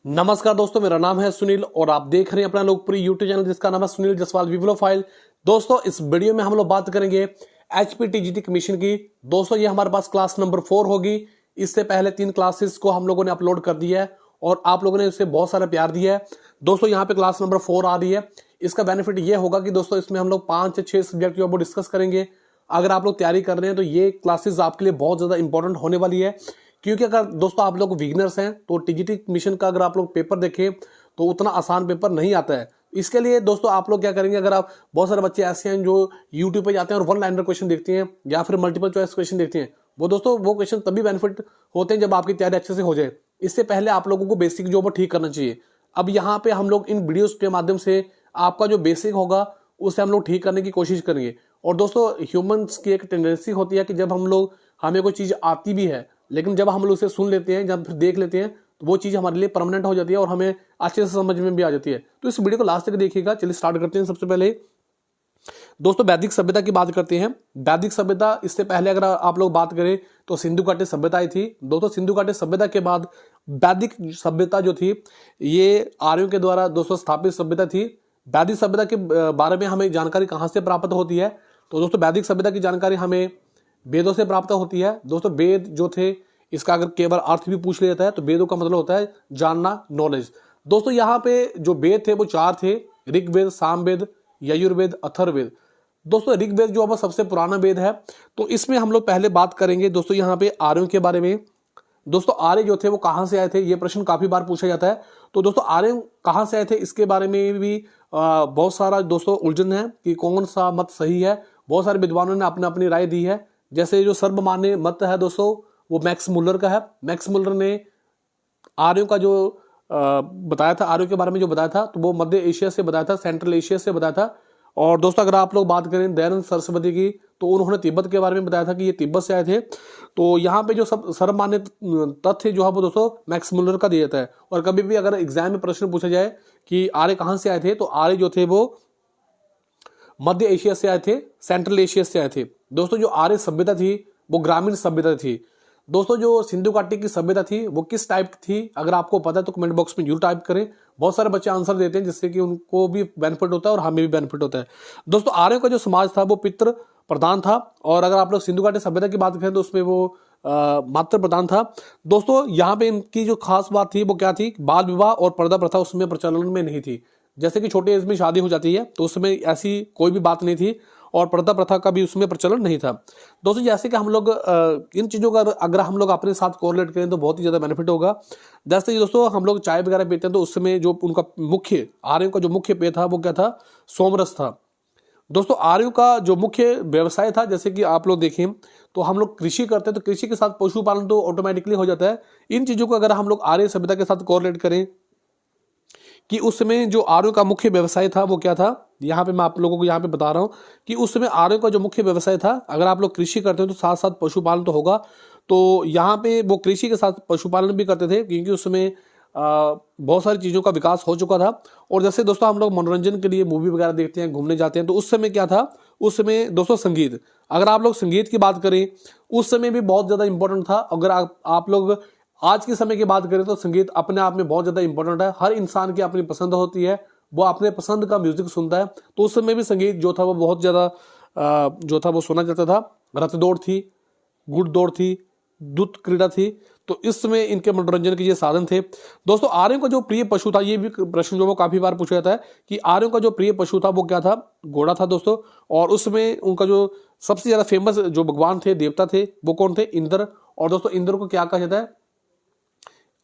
नमस्कार दोस्तों, मेरा नाम है सुनील और आप देख रहे हैं अपना लोकप्रिय यूट्यूब चैनल जिसका नाम है सुनील जसवाल विवलोफाइल। दोस्तों, इस वीडियो में हम लोग बात करेंगे HPTGT कमीशन की। दोस्तों, ये हमारे पास क्लास नंबर 4 होगी। इससे पहले 3 क्लासेस को हम लोगों ने अपलोड कर दिया है और आप लोगों ने उसे बहुत सारा प्यार दिया है। दोस्तों, यहाँ पे क्लास नंबर 4 आ रही है। इसका बेनिफिट ये होगा कि दोस्तों इसमें हम लोग 5 से 6 सब्जेक्ट जो डिस्कस करेंगे। अगर आप लोग तैयारी कर रहे हैं तो ये क्लासेस आपके लिए बहुत ज्यादा इंपॉर्टेंट होने वाली है, क्योंकि अगर दोस्तों आप लोग बिगिनर्स हैं तो टीजीटी मिशन का अगर आप लोग पेपर देखें तो उतना आसान पेपर नहीं आता है। इसके लिए दोस्तों आप लोग क्या करेंगे, अगर आप बहुत सारे बच्चे ऐसे हैं जो यूट्यूब पे जाते हैं और वन लाइनर क्वेश्चन देखते हैं या फिर मल्टीपल चॉइस क्वेश्चन देखते हैं, वो क्वेश्चन तभी बेनिफिट होते हैं जब आपकी तैयारी अच्छे से हो जाए। इससे पहले आप लोगों को बेसिक जो ठीक करना चाहिए। अब यहाँ पे हम लोग इन वीडियोस के माध्यम से आपका जो बेसिक होगा उसे हम लोग ठीक करने की कोशिश करेंगे। और दोस्तों, ह्यूमंस की एक टेंडेंसी होती है कि जब हमें कोई चीज आती भी है, लेकिन जब हम लोग उसे सुन लेते हैं, जब फिर देख लेते हैं, तो वो चीज हमारे लिए परमानेंट हो जाती है और हमें अच्छे से समझ में भी आ जाती है। तो इस वीडियो को लास्ट तक देखिएगा। चलिए स्टार्ट करते हैं। सबसे पहले दोस्तों वैदिक सभ्यता की बात करते हैं। वैदिक सभ्यता, इससे पहले अगर आप लोग बात करें तो सिंधु घाटी सभ्यता आई थी। दोस्तों, सिंधु घाटी सभ्यता के बाद वैदिक सभ्यता जो थी ये आर्यों के द्वारा दोस्तों स्थापित सभ्यता थी। वैदिक सभ्यता के बारे में हमें जानकारी कहां से प्राप्त होती है? तो दोस्तों वैदिक सभ्यता की जानकारी हमें वेदों से प्राप्त होती है। दोस्तों, वेद जो थे, इसका अगर केवल अर्थ भी पूछ लिया जाता है तो वेदों का मतलब होता है जानना, नॉलेज। दोस्तों, यहाँ पे जो वेद थे वो 4 थे: ऋग्वेद, सामवेद, यजुर्वेद, अथर्ववेद। दोस्तों, ऋग्वेद जो अब सबसे पुराना वेद है, तो इसमें हम लोग पहले बात करेंगे दोस्तों यहाँ पे आर्यों के बारे में। दोस्तों, आर्य जो थे वो कहां से आए थे, ये प्रश्न काफी बार पूछा जाता है। तो दोस्तों, आर्य कहां से आए थे इसके बारे में भी बहुत सारा दोस्तों उलझन है कि कौन सा मत सही है। बहुत सारे विद्वानों ने अपने अपनी राय दी है। जैसे जो सर्वमान्य मत है दोस्तों, वो मैक्स मुलर का है। मैक्स मुलर ने आर्यों का जो बताया था, आर्यों के बारे में जो बताया था, तो वो मध्य एशिया से बताया था, सेंट्रल एशिया से बताया था। और दोस्तों, अगर आप लोग बात करें दयानंद सरस्वती की, तो उन्होंने तिब्बत के बारे में बताया था कि ये तिब्बत से आए थे। तो यहाँ पे जो सब सर्वमान्य तथ्य जो है वो दोस्तों मैक्स मुलर का दिया जाता है। और कभी भी अगर एग्जाम में प्रश्न पूछा जाए कि आर्य कहां से आए थे, तो आर्य जो थे वो मध्य एशिया से आए थे, सेंट्रल एशिया से आए थे। दोस्तों, जो आर्य सभ्यता थी वो ग्रामीण सभ्यता थी। दोस्तों, जो सिंधु घाटी की सभ्यता थी वो किस टाइप की थी, अगर आपको पता है तो कमेंट बॉक्स में जरूर टाइप करें। बहुत सारे बच्चे आंसर देते हैं जिससे कि उनको भी बेनिफिट होता है और हमें भी बेनिफिट होता है। दोस्तों, आर्यों का जो समाज था वो पितृ प्रधान था। और अगर आप लोग सिंधु घाटी सभ्यता की बात करें तो उसमें वो मातृ प्रधान था। दोस्तों, यहाँ पे इनकी जो खास बात थी वो क्या थी, बाल विवाह और पर्दा प्रथा उसमें प्रचलन में नहीं थी। जैसे कि छोटे एज में शादी हो जाती है तो उसमें ऐसी कोई भी बात नहीं थी और पर्दा प्रथा का भी उसमें प्रचलन नहीं था। दोस्तों, जैसे कि हम लोग इन चीजों का अगर हम लोग अपने साथ कोरिलेट करें तो बहुत ही ज्यादा बेनिफिट होगा। जैसे कि दोस्तों हम लोग चाय वगैरह पीते हैं तो उसमें जो उनका मुख्य आर्यों का जो मुख्य पेय था वो क्या था, सोमरस था। दोस्तों, आर्यों का जो मुख्य व्यवसाय था, जैसे कि आप लोग देखें तो हम लोग कृषि करते हैं तो कृषि के साथ पशुपालन तो ऑटोमेटिकली हो जाता है। इन चीजों को अगर हम लोग आर्य सभ्यता के साथ कोरिलेट करें कि उसमें जो आर्यों का मुख्य व्यवसाय था वो क्या था, यहाँ पे मैं आप लोगों को यहाँ पे बता रहा हूँ कि उसमें आर्यों का जो मुख्य व्यवसाय था, अगर आप लोग कृषि करते हो तो साथ साथ पशुपालन तो होगा। तो यहाँ पे वो कृषि के साथ पशुपालन भी करते थे, क्योंकि उसमें बहुत सारी चीज़ों का विकास हो चुका था। और जैसे दोस्तों हम लोग मनोरंजन के लिए मूवी वगैरह देखते हैं, घूमने जाते हैं, तो उस समय क्या था, उस समय दोस्तों संगीत, अगर आप लोग संगीत की बात करें उस समय भी बहुत ज़्यादा इंपॉर्टेंट था। अगर आप लोग आज के समय की बात करें तो संगीत अपने आप में बहुत ज्यादा इंपॉर्टेंट है। हर इंसान की अपनी पसंद होती है, वो अपने पसंद का म्यूजिक सुनता है। तो उस समय भी संगीत जो था वो बहुत ज्यादा जो था वो सुना जाता था। रथ दौड़ थी, घुड़ दौड़ थी, दूत क्रीड़ा थी। तो इस समय इनके मनोरंजन के ये साधन थे। दोस्तों, आर्यों का जो प्रिय पशु था, ये भी प्रश्न जो वो काफी बार पूछा जाता है कि आर्यों का जो प्रिय पशु था वो क्या था, घोड़ा था दोस्तों। और उसमें उनका जो सबसे ज्यादा फेमस जो भगवान थे, देवता थे, वो कौन थे, इंद्र। और दोस्तों इंद्र को क्या कहा जाता है,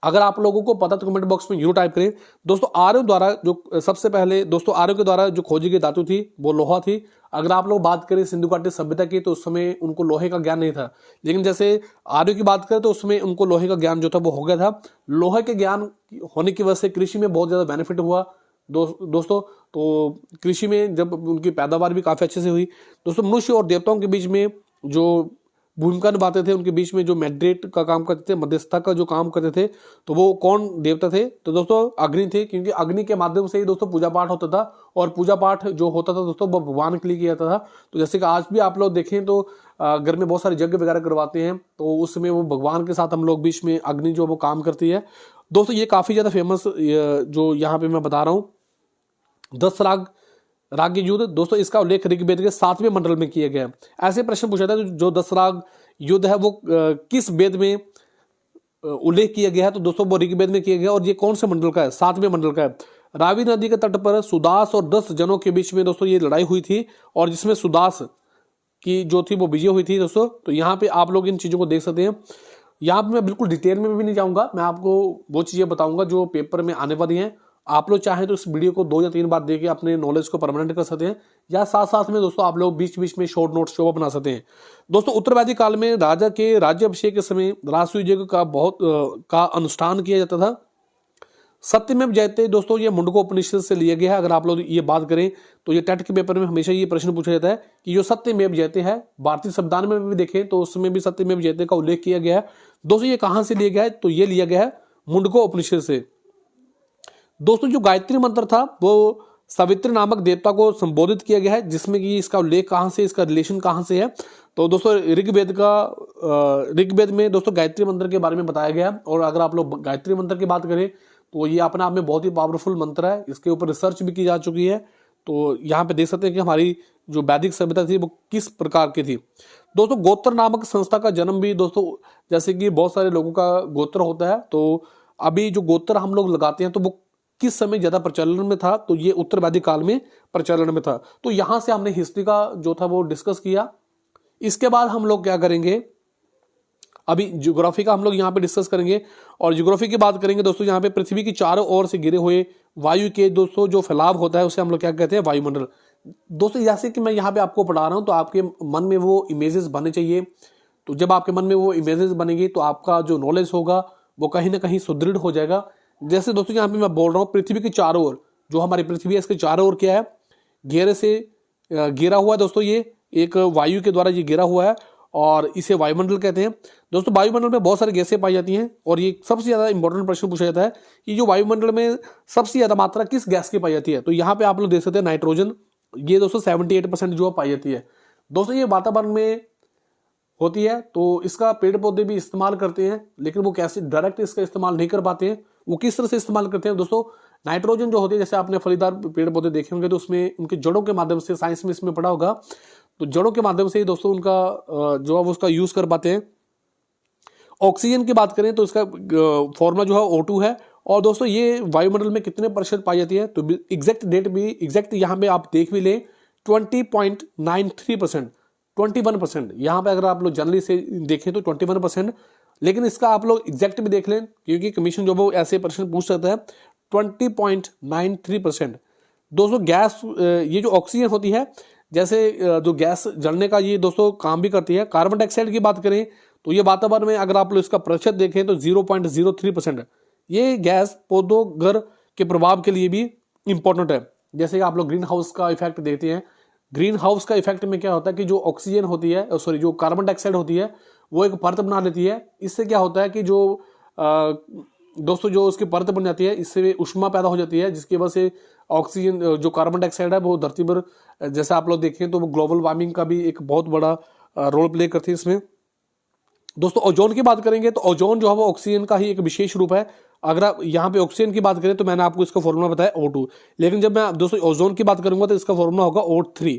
अगर आप लोगों को पता तो कमेंट बॉक्स में जरूर टाइप करें। दोस्तों, आर्यों द्वारा जो सबसे पहले दोस्तों आर्यों के द्वारा जो खोजी गई धातु थी वो लोहा थी। अगर आप लोग बात करें सिंधु घाटी सभ्यता की तो उस समय उनको लोहे का ज्ञान नहीं था, लेकिन जैसे आर्यों की बात करें तो उसमें उनको लोहे का ज्ञान जो था वो हो गया था। लोहे के ज्ञान होने की वजह से कृषि में बहुत ज्यादा बेनिफिट हुआ दोस्तों। तो कृषि में जब उनकी पैदावार भी काफी अच्छे से हुई। दोस्तों, मनुष्य और देवताओं के बीच में जो भूमिका निभाते थे, उनके बीच में जो मेडिएट का काम करते थे, मध्यस्थता का जो काम करते थे, तो वो कौन देवता थे, तो दोस्तों अग्नि थे। क्योंकि अग्नि के माध्यम से ही दोस्तों पूजा पाठ होता था और पूजा पाठ जो होता था दोस्तों वो भगवान के लिए किया जाता था। तो जैसे कि आज भी आप लोग देखें तो घर में बहुत सारे यज्ञ वगैरह करवाते हैं, तो उसमें वो भगवान के साथ हम लोग बीच में अग्नि जो वो काम करती है। दोस्तों ये काफी ज्यादा फेमस जो यहाँ पे मैं बता रहा हूं 10 राग युद्ध, दोस्तों इसका उल्लेख ऋग्वेद के 7वें मंडल में किया गया है। ऐसे प्रश्न पूछा था जो 10 राग युद्ध है वो किस वेद में उल्लेख किया गया है, तो दोस्तों वो ऋग्वेद में किया गया और ये कौन से मंडल का है, 7वें मंडल का है। रावी नदी के तट पर सुदास और 10 जनों के बीच में दोस्तों ये लड़ाई हुई थी और जिसमें सुदास की जो थी वो विजय हुई थी दोस्तों। तो यहाँ पे आप लोग इन चीजों को देख सकते हैं। यहाँ पे मैं बिल्कुल डिटेल में भी नहीं जाऊंगा, मैं आपको वो चीजें बताऊंगा जो पेपर में आने वाली हैं। आप लोग चाहें तो इस वीडियो को 2 या 3 बार देके अपने नॉलेज को परमानेंट कर सकते हैं, या साथ साथ में दोस्तों आप लोग बीच बीच में शॉर्ट नोट्स जो बना सकते हैं। दोस्तों उत्तरवैदिक काल में राजा के राज्याभिषेक के समय राजसूय यज्ञ का का अनुष्ठान किया जाता था। सत्यमेव जयते दोस्तों ये मुंडकोपनिषद से लिया गया है। अगर आप लोग ये बात करें तो ये टेट के पेपर में हमेशा ये प्रश्न पूछा जाता है कि जो सत्यमेव जयते है, भारतीय संविधान में भी देखें तो उसमें भी सत्यमेव जयते का उल्लेख किया गया है। दोस्तों ये कहां से लिया गया है, तो ये लिया गया है मुंडकोपनिषद से। दोस्तों जो गायत्री मंत्र था वो सवित्र नामक देवता को संबोधित किया गया है, जिसमें कि इसका उल्लेख कहां से, इसका रिलेशन कहां से है, तो दोस्तों ऋग्वेद में दोस्तों गायत्री मंत्र के बारे में बताया गया। और अगर आप लोग गायत्री मंत्र की बात करें तो ये अपने आप में बहुत ही पावरफुल मंत्र है, इसके ऊपर रिसर्च भी की जा चुकी है। तो यहाँ पे देख सकते हैं कि हमारी जो वैदिक सभ्यता थी वो किस प्रकार की थी। दोस्तों गोत्र नामक संस्था का जन्म भी दोस्तों, जैसे कि बहुत सारे लोगों का गोत्र होता है, तो अभी जो गोत्र हम लोग लगाते हैं तो वो किस समय ज्यादा प्रचलन में था, तो ये उत्तर वैदिक काल में प्रचलन में था। तो यहां से हमने हिस्ट्री का जो था वो डिस्कस किया। इसके बाद हम लोग क्या करेंगे, अभी ज्योग्राफी का हम लोग यहाँ पे डिस्कस करेंगे। और ज्योग्राफी की बात करेंगे दोस्तों, यहाँ पे पृथ्वी की चारों ओर से घिरे हुए वायु के दोस्तों जो फैलाव होता है उसे हम लोग क्या कहते हैं, वायुमंडल। दोस्तों जैसे कि मैं यहाँ पे आपको पढ़ा रहा हूँ तो आपके मन में वो इमेजेस बने चाहिए। तो जब आपके मन में वो इमेजेस बनेगी तो आपका जो नॉलेज होगा वो कहीं ना कहीं सुदृढ़ हो जाएगा। जैसे दोस्तों यहाँ पे मैं बोल रहा हूँ पृथ्वी के चारों ओर, जो हमारी पृथ्वी है इसके चारों ओर क्या है, घेरे से घेरा हुआ है दोस्तों, ये एक वायु के द्वारा ये घेरा हुआ है और इसे वायुमंडल कहते हैं। दोस्तों वायुमंडल में बहुत सारी गैसें पाई जाती हैं और ये सबसे ज्यादा इंपॉर्टेंट प्रश्न पूछा जाता है कि जो वायुमंडल में सबसे ज्यादा मात्रा किस गैस की पाई जाती है, तो यहाँ पे आप लोग देख सकते हैं नाइट्रोजन, ये दोस्तों 78% जो पाई जाती है। दोस्तों ये वातावरण में होती है तो इसका पेड़ पौधे भी इस्तेमाल करते हैं, लेकिन वो कैसे डायरेक्ट इसका इस्तेमाल नहीं कर पाते हैं। वो किस तरह से इस्तेमाल करते हैं दोस्तों, नाइट्रोजन जो होती है, जैसे आपने फलीदार पेड़ पौधे देखे होंगे तो उसमें उनके जड़ों के माध्यम से, साइंस में इसमें पढ़ा होगा, तो जड़ों के माध्यम से ही दोस्तों उनका जो है उसका यूज कर पाते हैं। ऑक्सीजन की बात करें तो इसका फॉर्मूला जो है O2 है। और दोस्तों ये वायुमंडल में कितने प्रतिशत पाई जाती है, तो एग्जैक्ट डेट भी एग्जैक्ट यहाँ पे आप देख भी ले 20.93%, 21%। यहाँ पे अगर आप लोग जनरली से देखें तो 21%, लेकिन इसका आप लोग एग्जैक्ट भी देख लें क्योंकि कमीशन जो वो ऐसे प्रश्न पूछ सकता है। 20.93%। दोस्तों गैस, ये जो ऑक्सीजन होती है, जैसे जो गैस जलने का ये दोस्तों काम भी करती है। कार्बन डाइऑक्साइड की बात करें तो ये वातावरण में अगर आप लोग इसका प्रतिशत देखें तो 0.03%। ये गैस पौधों घर के प्रभाव के लिए भी इंपॉर्टेंट है। जैसे आप लोग ग्रीन हाउस का इफेक्ट देखते हैं, ग्रीन हाउस का इफेक्ट में क्या होता है कि जो ऑक्सीजन होती है, सॉरी जो कार्बन डाइऑक्साइड होती है वो एक परत बना लेती है। इससे क्या होता है कि जो दोस्तों जो उसकी परत बन जाती है, इससे उष्मा पैदा हो जाती है, जिसकी वजह से ऑक्सीजन जो कार्बन डाइऑक्साइड है वो धरती पर, जैसे आप लोग देखें तो वो ग्लोबल वार्मिंग का भी एक बहुत बड़ा रोल प्ले करती है इसमें। दोस्तों ओजोन की बात करेंगे तो ओजोन जो है वो ऑक्सीजन का ही एक विशेष रूप है। अगर आप यहाँ पे ऑक्सीजन की बात करें तो मैंने आपको इसका फॉर्मूला बताया O2, लेकिन जब मैं दोस्तों ओजोन की बात करूंगा तो इसका फॉर्मूला होगा O3।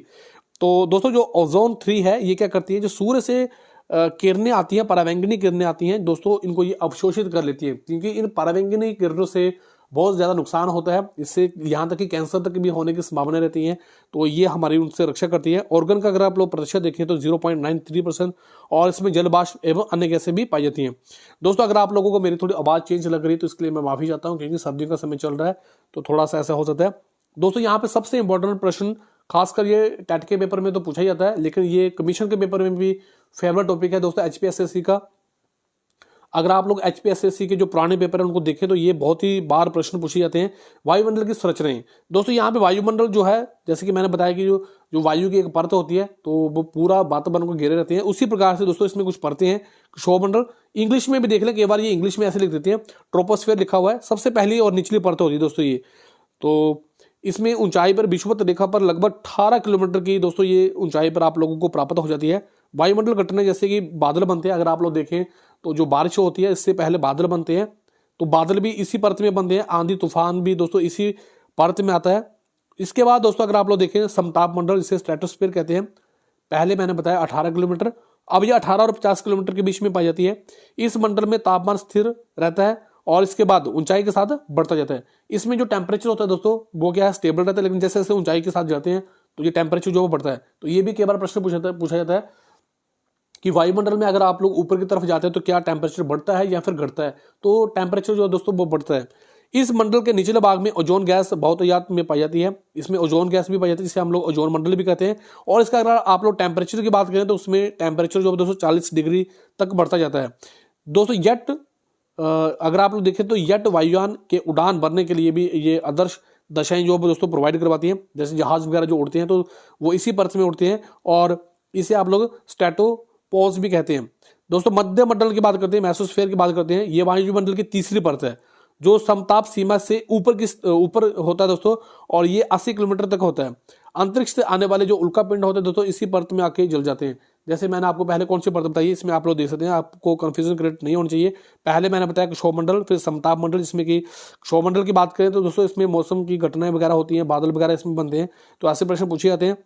तो दोस्तों जो ओजोन 3 है ये क्या करती है, जो सूर्य से किरणें आती हैं, परावैंगनी किरणें आती हैं दोस्तों, इनको ये अवशोषित कर लेती है, क्योंकि इन परावैंगनी किरणों से बहुत ज्यादा नुकसान होता है। इससे यहाँ तक कि कैंसर तक भी होने की संभावना रहती है, तो ये हमारी उनसे रक्षा करती है। ऑर्गन का अगर आप लोग प्रतिशत देखें तो 0.93%, और इसमें जलवाष्प एवं अन्य गैसें भी पाई जाती हैं। दोस्तों अगर आप लोगों को मेरी थोड़ी आवाज चेंज लग रही है तो इसके लिए मैं माफी चाहता हूँ, क्योंकि सर्दियों का समय चल रहा है तो थोड़ा सा ऐसा हो सकता है। दोस्तों यहाँ पे सबसे इंपॉर्टेंट प्रश्न, खासकर ये टेट के पेपर में तो पूछा ही जाता है, लेकिन ये कमीशन के पेपर में भी फेवरेट टॉपिक है दोस्तों HPSSC का। अगर आप लोग HPSSC के जो पुराने पेपर है उनको देखें तो ये बहुत ही बार प्रश्न पूछे जाते हैं। वायुमंडल की संरचनाएं, दोस्तों यहाँ पे वायुमंडल जो है, जैसे कि मैंने बताया कि जो वायु की एक परत होती है तो वो पूरा वातावरण को घेरे रहते हैं, उसी प्रकार से दोस्तों इसमें कुछ परतें हैं। सौरमंडल इंग्लिश में भी देख लें, कई बार ये इंग्लिश में ऐसे लिख देते हैं, ट्रोपोस्फेयर लिखा हुआ है, सबसे पहली और निचली परत होती है दोस्तों ये। तो इसमें ऊंचाई पर विषुवत रेखा पर लगभग 18 किलोमीटर की दोस्तों ये ऊंचाई पर आप लोगों को प्राप्त हो जाती है। वायुमंडल घटना जैसे कि बादल बनते हैं, अगर आप लोग देखें तो जो बारिश होती है इससे पहले बादल बनते हैं, तो बादल भी इसी परत में बनते हैं, आंधी तूफान भी दोस्तों इसी परत में आता है। इसके बाद दोस्तों अगर आप लोग देखें समताप मंडल, इसे स्ट्रेटोस्फीयर कहते हैं। पहले मैंने बताया 18 किलोमीटर, अब ये 18 और 50 किलोमीटर के बीच में पाई जाती है। इस मंडल में तापमान स्थिर रहता है और इसके बाद ऊंचाई के साथ बढ़ता जाता है। इसमें जो टेम्परेचर होता है दोस्तों वो क्या है, स्टेबल रहता है, लेकिन जैसे जैसे ऊंचाई के साथ जाते हैं तो ये टेम्परेचर जो वो बढ़ता है। तो ये भी कई बार प्रश्न पूछा जाता है कि वायुमंडल में अगर आप लोग ऊपर की तरफ जाते हैं तो क्या टेम्परेचर बढ़ता है या फिर घटता है। तो टेम्परेचर जो है दोस्तों वो बढ़ता है। इस मंडल के निचले भाग में ओजोन गैस बहुतायत में पाई जाती है। इसमें ओजोन गैस भी पाई जाती है, जिसे हम लोग ओजोन मंडल भी कहते हैं। और इसका अगर आप लोग टेम्परेचर की बात करें तो उसमें टेम्परेचर जो दोस्तों 40 डिग्री तक बढ़ता जाता है। दोस्तों जेट अगर आप लोग देखें तो जेट वायुयान के उड़ान भरने के लिए भी ये आदर्श दशाएं जो दोस्तों प्रोवाइड करवाती हैं। जैसे जहाज वगैरह जो उड़ते हैं तो वो इसी परत में उड़ते हैं और इसे आप लोग स्ट्रेटोपोज भी कहते हैं। दोस्तों मध्य मंडल की बात करते हैं, मेसोस्फीयर की बात करते हैं। ये वायुमंडल की तीसरी परत है जो समताप सीमा से ऊपर होता है दोस्तों, और ये 80 किलोमीटर तक होता है। अंतरिक्ष से आने वाले जो उल्कापिंड होते हैं दोस्तों इसी परत में आके जल जाते हैं। जैसे मैंने आपको पहले कौन सी परत बताई, इसमें आप लोग देख सकते हैं, आपको कंफ्यूजन क्रिएट नहीं होनी चाहिए। पहले मैंने बताया क्षोभमंडल, फिर समताप मंडल, जिसमें कि क्षोभमंडल की बात करें तो दोस्तों इसमें मौसम की घटनाएं वगैरह होती हैं, बादल वगैरह इसमें बनते हैं, तो ऐसे प्रश्न पूछे जाते हैं।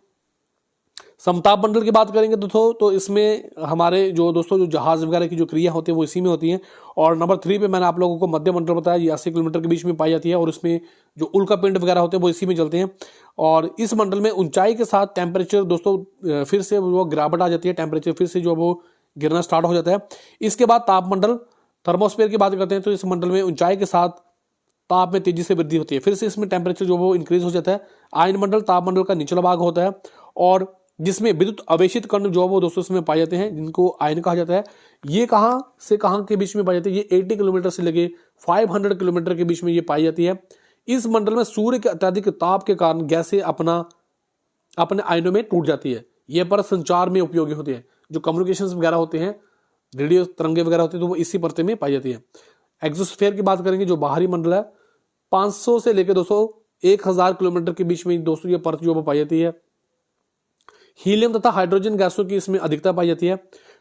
समताप मंडल की बात करेंगे दोस्तों तो इसमें हमारे जो दोस्तों जो जहाज वगैरह की जो क्रिया होती है वो इसी में होती है। और नंबर 3 पे मैंने आप लोगों को मध्य मंडल बताया, ये 80 किलोमीटर के बीच में पाई जाती है और इसमें जो उल्कापिंड वगैरह होते हैं वो इसी में चलते हैं। और इस मंडल में ऊंचाई के साथ टेम्परेचर दोस्तों फिर से वो गिरावट आ जाती है, टेम्परेचर फिर से जो वो गिरना स्टार्ट हो जाता है। इसके बाद तापमंडल थर्मोस्फीयर की बात करते हैं तो इस मंडल में ऊंचाई के साथ ताप में तेजी से वृद्धि होती है, फिर से इसमें टेम्परेचर जो वो इंक्रीज हो जाता है। आयन मंडल तापमंडल का निचला भाग होता है और जिसमें विद्युत आवेशित कण जो वो दोस्तों इसमें पाए जाते हैं, जिनको आयन कहा जाता है। ये कहां से कहां के बीच में पाई जाती है, ये 80 किलोमीटर से लेके 500 किलोमीटर के बीच में ये पाई जाती है। इस मंडल में सूर्य के अत्यधिक ताप के कारण गैसें अपने आयनों में टूट जाती है। ये पर संचार में उपयोगी होती है, जो कम्युनिकेशन वगैरह होते हैं, रेडियो तरंगे वगैरह होती है, तो वो इसी परत में पाई जाती है। एक्सोस्फीयर की बात करेंगे, जो बाहरी मंडल है, 500 से लेकर 1000 किलोमीटर के बीच में दोस्तों ये परत जो वो पाई जाती है। हीलियम तथा हाइड्रोजन गैसों की इसमें अधिकता पाई जाती है।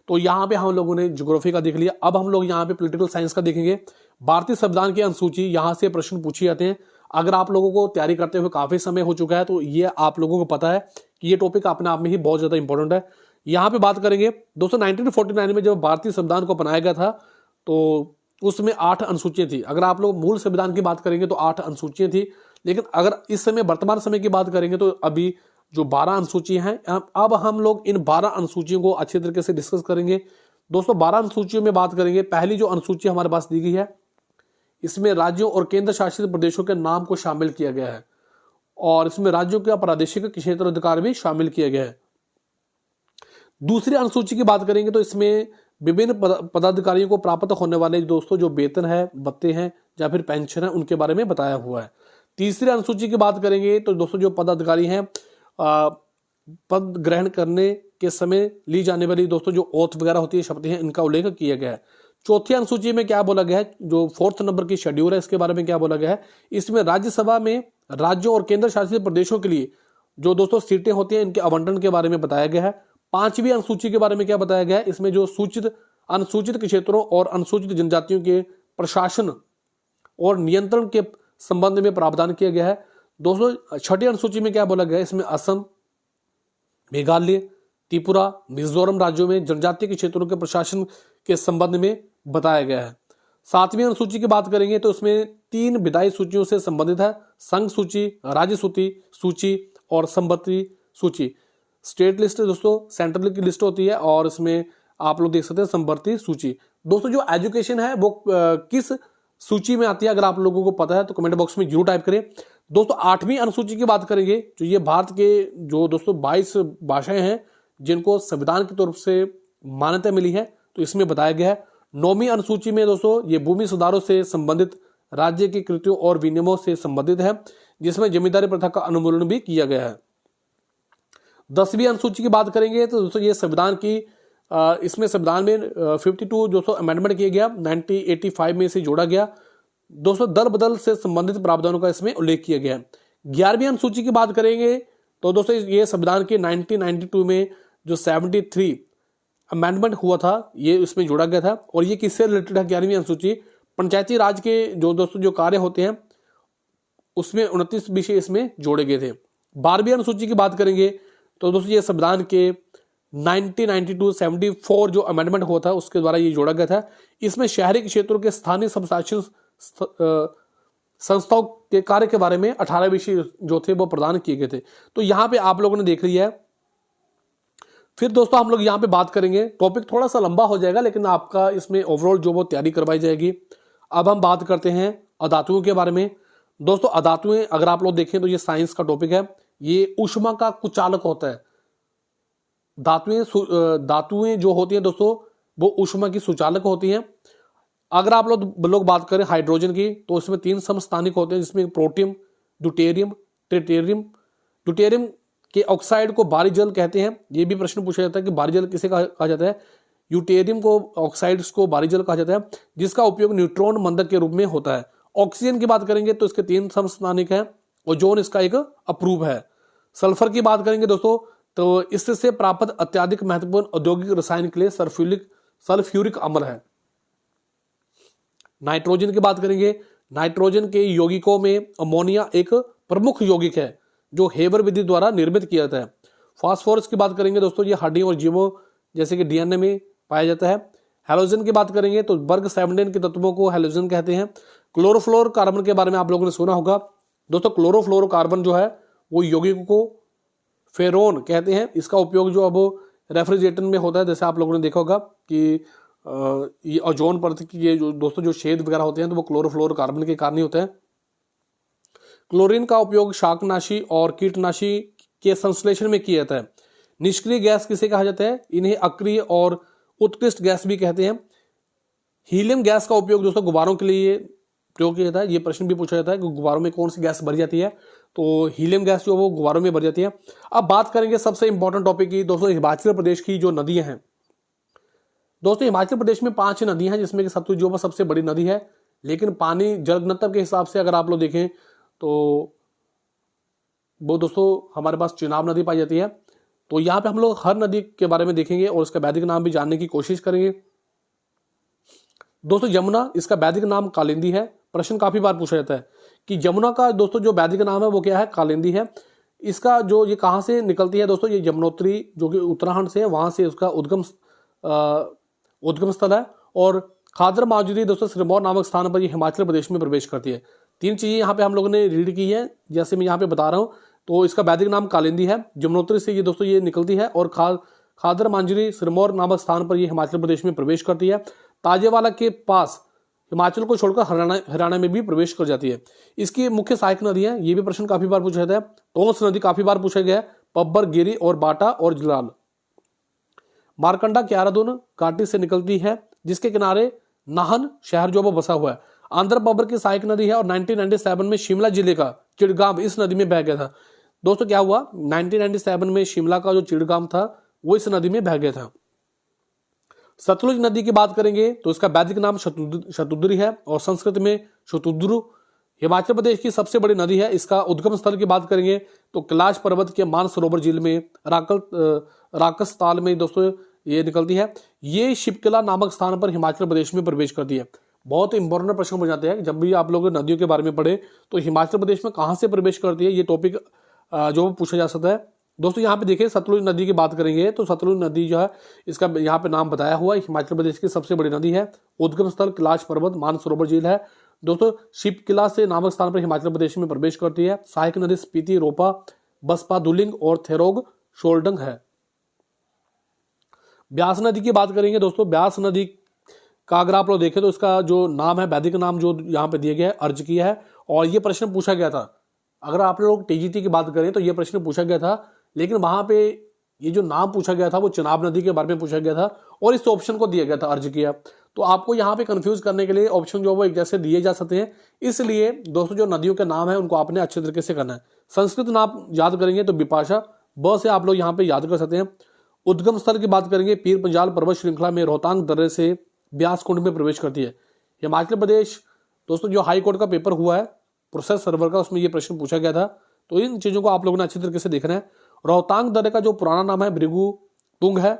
तो यहाँ पे हम लोगों ने ज्योग्राफी का देख लिया, अब हम लोग यहाँ पे पॉलिटिकल साइंस का देखेंगे। भारतीय संविधान की अनुसूची, यहाँ से प्रश्न पूछे जाते हैं। अगर आप लोगों को तैयारी करते हुए काफी समय हो चुका है तो ये आप लोगों को पता है कि ये टॉपिक अपने आप में ही बहुत ज्यादा इंपॉर्टेंट है। यहाँ पे बात करेंगे दोस्तों 1949 में जब भारतीय संविधान को बनाया गया था तो उसमें 8 अनुसूचियां थी। अगर आप लोग मूल संविधान की बात करेंगे तो 8 अनुसूचियां थी, लेकिन अगर इस समय वर्तमान समय की बात करेंगे तो अभी जो 12 अनुसूचियां हैं, अब हम लोग इन 12 अनुसूचियों को अच्छे तरीके से डिस्कस करेंगे। दोस्तों 12 अनुसूचियों में बात करेंगे, पहली जो अनुसूची हमारे पास दी गई है इसमें राज्यों और केंद्र शासित प्रदेशों के नाम को शामिल किया गया है और इसमें राज्यों का प्रादेशिक क्षेत्र अधिकार भी शामिल किया गया है। दूसरी अनुसूची की बात करेंगे तो इसमें विभिन्न पदाधिकारियों को प्राप्त होने वाले दोस्तों जो वेतन है, भत्ते हैं या फिर पेंशन है, उनके बारे में बताया हुआ है। तीसरी अनुसूची की बात करेंगे तो दोस्तों जो पदाधिकारी हैं, पद ग्रहण करने के समय ली जाने वाली दोस्तों जो ओथ वगैरह होती है, शपथ है, इनका उल्लेख किया गया है। चौथी अनुसूची में क्या बोला गया है, जो 4th नंबर की शेड्यूल है, इसके बारे में क्या बोला गया है, इसमें राज्यसभा में राज्यों और केंद्र शासित प्रदेशों के लिए जो दोस्तों सीटें होती हैं इनके आवंटन के बारे में बताया गया है। 5वीं अनुसूची के बारे में क्या बताया गया है, इसमें जो अनुसूचित क्षेत्रों और अनुसूचित जनजातियों के प्रशासन और नियंत्रण के संबंध में प्रावधान किया गया है। दोस्तों 6ठी अनुसूची में क्या बोला गया है, इसमें असम, मेघालय, त्रिपुरा, मिजोरम राज्यों में जनजातीय के क्षेत्रों के प्रशासन के संबंध में बताया गया है। 7वीं अनुसूची की बात करेंगे तो इसमें 3 विधायी सूचियों से संबंधित है, संघ सूची, राज्य सूची और संपत्ति सूची। स्टेट लिस्ट दोस्तों सेंट्रल की लिस्ट होती है और इसमें आप लोग देख सकते हैं संपत्ति सूची। दोस्तों जो एजुकेशन है वो किस सूची में आती है, अगर आप लोगों को पता है तो कमेंट बॉक्स में जरूर टाइप करें। दोस्तों 8वीं अनुसूची की बात करेंगे, जो ये भारत के जो दोस्तों 22 भाषाएं हैं जिनको संविधान की तरफ से मान्यता मिली है, तो इसमें बताया गया है। 9वीं अनुसूची में दोस्तों ये भूमि सुधारों से संबंधित राज्य की कृतियों और विनियमों से संबंधित है, जिसमें जमींदारी प्रथा का उन्मूलन भी किया गया है। 10वीं अनुसूची की बात करेंगे तो दोस्तों ये संविधान की इसमें संविधान में 52 दोस्तों अमेंडमेंट किया गया, 1985 में इसे जोड़ा गया। दोस्तों दल बदल से संबंधित प्रावधानों का इसमें उल्लेख किया गया है। 11वीं अनुसूची की बात करेंगे तो दोस्तों ये संविधान के 1992 में जो 73 अमेंडमेंट हुआ था ये इसमें जोड़ा गया था और ये किससे रिलेटेड है 11वीं अनुसूची, पंचायती राज के जो दोस्तों जो कार्य होते हैं उसमें 29 विषय इसमें जोड़े गए थे। 12वीं अनुसूची की बात करेंगे तो दोस्तों ये संविधान के 1992-74 जो अमेंडमेंट हुआ था उसके द्वारा ये जोड़ा गया था। इसमें शहरी क्षेत्रों के स्थानीय स्वशासन संस्थाओं के कार्य के बारे में 18 विषय जो थे वो प्रदान किए गए थे। तो यहां पे आप लोगों ने देख लिया है। फिर दोस्तों हम लोग यहाँ पे बात करेंगे, टॉपिक थोड़ा सा लंबा हो जाएगा लेकिन आपका इसमें ओवरऑल जो वो तैयारी करवाई जाएगी। अब हम बात करते हैं अधातुओं के बारे में। दोस्तों अधातुएं अगर आप लोग देखें तो ये साइंस का टॉपिक है, ये ऊष्मा का कुचालक होता है। धातुएं जो होती हैं दोस्तों वो ऊष्मा की सुचालक होती हैं। अगर आप लोग बात करें हाइड्रोजन की तो इसमें 3 समस्थानिक होते हैं जिसमें प्रोटियम, ड्यूटेरियम, ट्रिटियम। ड्यूटेरियम के ऑक्साइड को बाहरी जल कहते हैं। ये भी प्रश्न पूछा जाता है कि बाहरी जल किसे कहा जाता है। ड्यूटेरियम को ऑक्साइड्स को बाहरी जल कहा जाता है जिसका उपयोग न्यूट्रॉन मंदक के रूप में होता है। ऑक्सीजन की बात करेंगे तो इसके 3 समस्थानिक हैं, ओजोन इसका एक अप्रूव है। सल्फर की बात करेंगे दोस्तों तो इससे प्राप्त अत्यधिक महत्वपूर्ण औद्योगिक रसायन के लिए सल्फ्यूरिक अम्ल है। नाइट्रोजन की बात करेंगे, नाइट्रोजन के यौगिकों में अमोनिया एक प्रमुख यौगिक है जो हेबर विधि द्वारा निर्मित किया जाता है। फास्फोरस की बात करेंगे दोस्तों ये हड्डियों और जीवों जैसे कि डीएनए में पाया जाता है। हैलोजन की बात करेंगे तो बर्ग 17 के तत्वों को हैलोजन कहते हैं। क्लोरोफ्लोरोकार्बन के बारे में आप लोगों ने सुना होगा। दोस्तों क्लोरोफ्लोरोकार्बन जो है वो यौगिक को फेरोन कहते हैं। इसका उपयोग जो अब रेफ्रिजरेटर में होता है, जैसे आप लोगों ने देखा होगा कि ये ओजोन परत की ये जो दोस्तों जो छेद वगैरह होते हैं तो वो क्लोरोफ्लोरोकार्बन के कारण ही होते हैं। क्लोरीन का उपयोग शाकनाशी और कीटनाशी के संश्लेषण में किया जाता है। निष्क्रिय गैस किसे कहा जाता है, इन्हें अक्रिय और उत्कृष्ट गैस भी कहते हैं। हीलियम गैस का उपयोग दोस्तों गुब्बारों के लिए प्रयोग किया जाता है। ये प्रश्न भी पूछा जाता है कि गुब्बारों में कौन सी गैस भरी जाती है, तो हीलियम गैस जो वो गुब्बारों में भरी जाती है। अब बात करेंगे सबसे इंपॉर्टेंट टॉपिक की दोस्तों, हिमाचल प्रदेश की जो नदियां हैं। दोस्तों हिमाचल प्रदेश में 5 नदियां हैं जिसमें कि सतलुज जो सबसे बड़ी नदी है, लेकिन पानी जल घनत्व के हिसाब से अगर आप लोग देखें तो वो दोस्तों हमारे पास चिनाब नदी पाई जाती है। तो यहाँ पे हम लोग हर नदी के बारे में देखेंगे और उसका वैदिक नाम भी जानने की कोशिश करेंगे। दोस्तों यमुना, इसका वैदिक नाम कालिंदी है। प्रश्न काफी बार पूछा जाता है कि यमुना का दोस्तों जो वैदिक नाम है वो क्या है, कालिंदी है। इसका जो ये कहाँ से निकलती है दोस्तों, ये यमुनोत्री जो कि उत्तराखंड से है वहां से उसका उद्गम स्थल है। और खादर माजुरी दोस्तों सिरमौर नामक स्थान पर ये हिमाचल प्रदेश में प्रवेश करती है। 3 चीजें यहाँ पे हम लोगों ने रीड की है, जैसे मैं यहाँ पे बता रहा हूँ। तो इसका वैदिक नाम कालिंदी है, यमुनोत्री से ये दोस्तों ये निकलती है और खादर मांजरी सिरमौर नामक स्थान पर ये हिमाचल प्रदेश में प्रवेश करती है। ताजेवाला के पास हिमाचल को छोड़कर हरियाणा में भी प्रवेश कर जाती है। इसकी मुख्य सहायक नदियां, ये भी प्रश्न काफी बार पूछा जाता है। टोंस नदी काफी बार पूछा गया है, पब्बर, गिरी और बाटा और जलाल। मारकंडा क्यारादुन घाटी से निकलती है जिसके किनारे नाहन शहर जो वो बसा हुआ है। आंध्र पब्बर की सहायक नदी है और 1997 में शिमला जिले का चिड़गांव इस नदी में बह गया था। दोस्तों क्या हुआ, 1997 में शिमला का जो चिड़गांव था वो इस नदी में बह गया था। सतलुज नदी की बात करेंगे तो इसका वैदिक नाम शतुद्री है और संस्कृत में शतुद्रु। हिमाचल प्रदेश की सबसे बड़ी नदी है। इसका उद्गम स्थल की बात करेंगे तो कैलाश पर्वत के मानसरोवर झील में राकस ताल में दोस्तों ये निकलती है। ये शिपकिला नामक स्थान पर हिमाचल प्रदेश में प्रवेश करती है। बहुत इंपॉर्टेंट प्रश्न हो जाते हैं जब भी आप लोग नदियों के बारे में पढ़े तो हिमाचल प्रदेश में कहां से प्रवेश करती है, ये टॉपिक जो पूछा जा सकता है। दोस्तों यहाँ पे देखिए सतलुज नदी की बात करेंगे तो सतलुज नदी जो है इसका यहाँ पे नाम बताया हुआ है, हिमाचल प्रदेश की सबसे बड़ी नदी है। उद्गम स्थल कैलाश पर्वत मानसरोवर झील है। दोस्तों शिपकिला से नामक स्थान पर हिमाचल प्रदेश में प्रवेश करती है। सहायक नदी स्पीति, रोपा, बसपा, दुलिंग और थेरोग शोल्डंग है। ब्यास नदी की बात करेंगे दोस्तों, ब्यास नदी का अगर आप लोग देखें तो इसका जो नाम है वैदिक नाम जो यहाँ पे दिया गया है अर्ज किया है। और ये प्रश्न पूछा गया था, अगर आप लोग टीजीटी की बात करें तो ये प्रश्न पूछा गया था, लेकिन वहां पे ये जो नाम पूछा गया था वो चिनाब नदी के बारे में पूछा गया था और इस ऑप्शन को दिया गया था अर्ज किया। तो आपको यहाँ पे कंफ्यूज करने के लिए ऑप्शन जो वो एक जैसे दिए जा सकते हैं, इसलिए दोस्तों जो नदियों के नाम है उनको आपने अच्छे तरीके से करना है। संस्कृत नाम याद करेंगे तो बिपाशा, ब से आप लोग यहाँ पे याद कर सकते हैं। उद्गम स्थल की बात करेंगे पीर पंजाल पर्वत श्रृंखला में रोहतांग दर्रे से ब्यास कुंड में प्रवेश करती है। हिमाचल प्रदेश दोस्तों जो हाई कोर्ट का पेपर हुआ है प्रोसेस सर्वर का, उसमें ये प्रश्न पूछा गया था। तो इन चीजों को आप लोगों ने अच्छी तरीके से देखना है। रोहतांग दर्रे का जो पुराना नाम है भृगु तुंग है।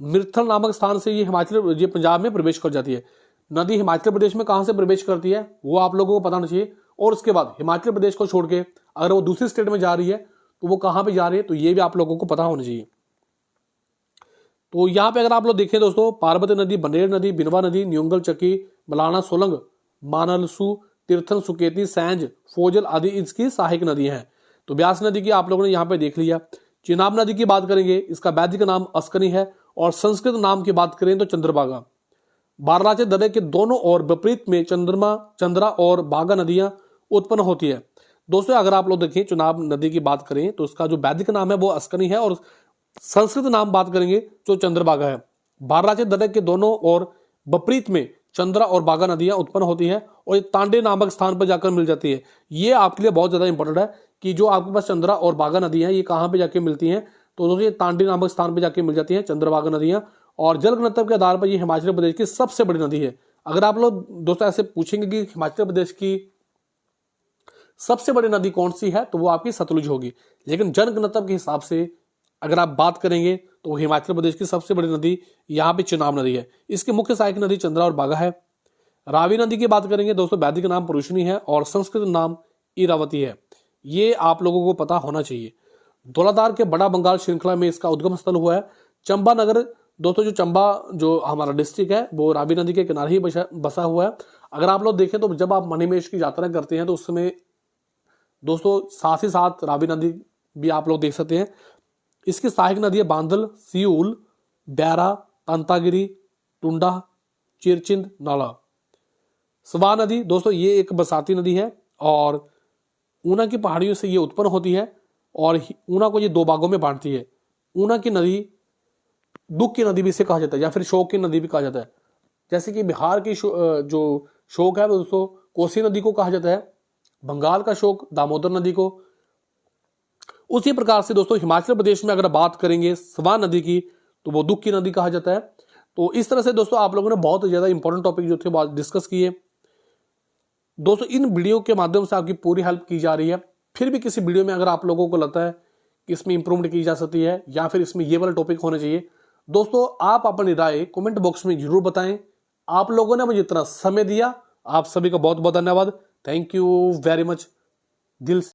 मिर्थल नामक स्थान से ये पंजाब में प्रवेश कर जाती है। नदी हिमाचल प्रदेश में कहां से प्रवेश करती है वो आप लोगों को पता होना चाहिए। और उसके बाद हिमाचल प्रदेश को छोड़ के अगर वो दूसरी स्टेट में जा रही है तो वो कहां पे जा रही है, तो ये भी आप लोगों को पता होना चाहिए। तो यहां पे अगर आप लोग देखें दोस्तों, पार्वती नदी, बनेर नदी, बिनवा नदी, न्यूंगल चक्की, मलाना सोलंग, मानलसू, तीर्थन, सुकेती, सैंज, फोजल आदि इसकी सहायक नदी हैं। तो ब्यास नदी की आप लोगों ने यहाँ पे देख लिया। चिनाब नदी की बात करेंगे, इसका वैदिक नाम अस्कनी है और संस्कृत नाम की बात करें तो चंद्रभागा। बारालाचे दर्रे के दोनों ओर विपरीत में चंद्रा और बागा नदियां उत्पन्न होती है। दोस्तों अगर आप लोग देखें चुनाब नदी की बात करें तो इसका जो वैदिक नाम है वो अस्कनी है और संस्कृत नाम बात करेंगे जो चंद्रभागा है। बारालाचे दर्रे के दोनों ओर विपरीत में चंद्रा और बागा नदियां उत्पन्न होती हैं और ये तांडे नामक स्थान पर जाकर मिल जाती है। ये आपके लिए बहुत ज्यादा इंपॉर्टेंट है कि जो आपके पास चंद्रा और बागा नदियां हैं ये कहां पे जाके मिलती हैं, तो दोस्तों ये तांडे नामक स्थान पर जाके मिल जाती है चंद्रभागा नदियां। और जल घनत्व के आधार पर ये हिमाचल प्रदेश की सबसे बड़ी नदी है। अगर आप लोग दोस्तों ऐसे पूछेंगे कि हिमाचल प्रदेश की सबसे बड़ी नदी कौन सी है, तो वो आपकी सतलुज होगी। लेकिन जन घनत्व के हिसाब से अगर आप बात करेंगे तो हिमाचल प्रदेश की सबसे बड़ी नदी यहाँ पे चिनाब नदी है। इसकी मुख्य सहायक नदी चंद्रा और बागा है। रावी नदी की बात करेंगे दोस्तों, वैदिक नाम पुरुषनी है और संस्कृत नाम इरावती है। ये आप लोगों को पता होना चाहिए। धौलाधार के बड़ा बंगाल श्रृंखला में इसका उद्गम स्थल हुआ है। चंबा नगर दोस्तों, जो चंबा जो हमारा डिस्ट्रिक्ट है वो रावी नदी के किनारे ही बसा हुआ है। अगर आप लोग देखें तो जब आप मणिमहेश की यात्रा करते हैं तो उस समय दोस्तों साथ ही साथ रावी नदी भी आप लोग देख सकते हैं। इसकी सहायक नदी है बांदल, सियूल, ब्यारा, तंतागिरी, टुंडा, चिरचिंद, नाला। स्वा नदी दोस्तों ये एक बरसाती नदी है और ऊना की पहाड़ियों से ये उत्पन्न होती है और ऊना को ये दो भागों में बांटती है। ऊना की नदी दुख की नदी भी इसे कहा जाता है या फिर शोक की नदी भी कहा जाता है। जैसे कि बिहार की जो शोक है वो दोस्तों कोसी नदी को कहा जाता है, बंगाल का शोक दामोदर नदी को। उसी प्रकार से दोस्तों हिमाचल प्रदेश में अगर बात करेंगे स्वा नदी की तो वो दुख की नदी कहा जाता है। तो इस तरह से दोस्तों आप लोगों ने बहुत ज्यादा इंपॉर्टेंट टॉपिक जो थे बहुत डिस्कस किए। दोस्तों इन वीडियो के माध्यम से आपकी पूरी हेल्प की जा रही है। फिर भी किसी वीडियो में अगर आप लोगों को लगता है कि इसमें इंप्रूवमेंट की जा सकती है या फिर इसमें ये वाला टॉपिक होना चाहिए, दोस्तों आप अपनी राय कमेंट बॉक्स में जरूर बताएं। आप लोगों ने मुझे इतना समय दिया, आप सभी का बहुत बहुत धन्यवाद। थैंक यू वेरी मच दिल से।